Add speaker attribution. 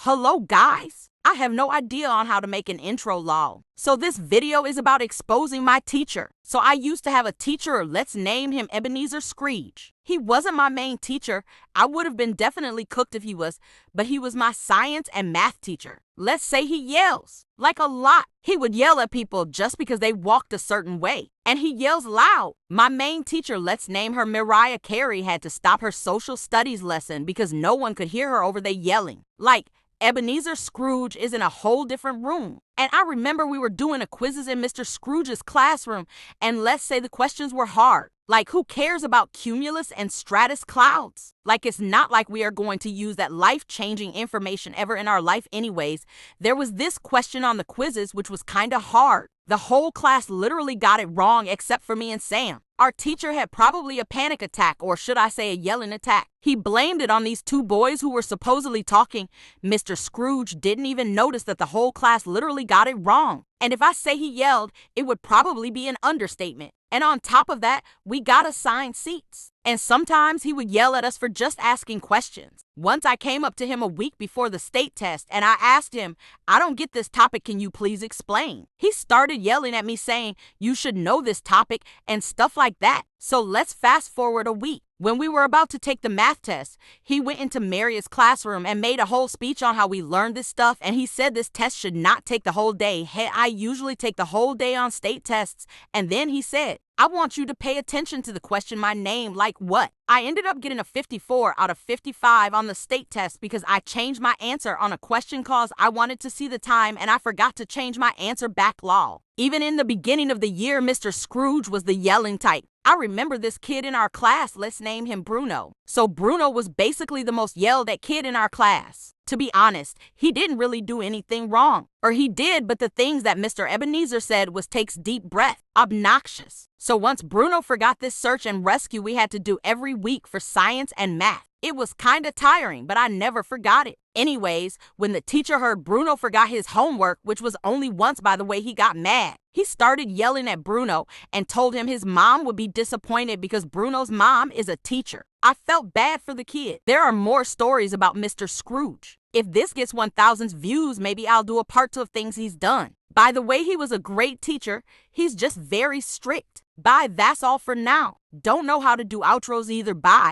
Speaker 1: Hello guys, I have no idea on how to make an intro lol. So this video is about exposing my teacher. So I used to have a teacher, let's name him Ebenezer Scrooge. He wasn't my main teacher. I would have been definitely cooked if he was, but he was my science and math teacher. Let's say he yells, like a lot. He would yell at people just because they walked a certain way. And he yells loud. My main teacher, let's name her Mariah Carey, had to stop her social studies lesson because no one could hear her over the yelling. Like, Ebenezer Scrooge is in a whole different room. And I remember we were doing a quizzes in Mr. Scrooge's classroom, and let's say the questions were hard. Like, who cares about cumulus and stratus clouds? Like, it's not like we are going to use that life-changing information ever in our life anyways. There was this question on the quizzes which was kind of hard. The whole class literally got it wrong except for me and Sam. Our teacher had probably a panic attack, or should I say a yelling attack. He blamed it on these two boys who were supposedly talking. Mr. Scrooge didn't even notice that the whole class literally got it wrong. And if I say he yelled, it would probably be an understatement. And on top of that, we got assigned seats. And sometimes he would yell at us for just asking questions. Once I came up to him a week before the state test and I asked him, I don't get this topic, can you please explain? He started yelling at me saying, you should know this topic and stuff like that. So let's fast forward a week. When we were about to take the math test, he went into Maria's classroom and made a whole speech on how we learned this stuff, and he said this test should not take the whole day. Hey, I usually take the whole day on state tests, and then he said, I want you to pay attention to the question, my name, like what? I ended up getting a 54 out of 55 on the state test because I changed my answer on a question cause I wanted to see the time and I forgot to change my answer back lol. Even in the beginning of the year, Mr. Scrooge was the yelling type. I remember this kid in our class, let's name him Bruno. So Bruno was basically the most yelled at kid in our class. To be honest, he didn't really do anything wrong. Or he did, but the things that Mr. Ebenezer said was takes deep breath. Obnoxious. So once Bruno forgot this search and rescue we had to do every week for science and math. It was kinda tiring, but I never forgot it. Anyways, when the teacher heard Bruno forgot his homework, which was only once by the way, he got mad. He started yelling at Bruno and told him his mom would be disappointed because Bruno's mom is a teacher. I felt bad for the kid. There are more stories about Mr. Scrooge. If this gets 1,000 views, maybe I'll do a part 2 of things he's done. By the way, he was a great teacher. He's just very strict. Bye, that's all for now. Don't know how to do outros either. Bye.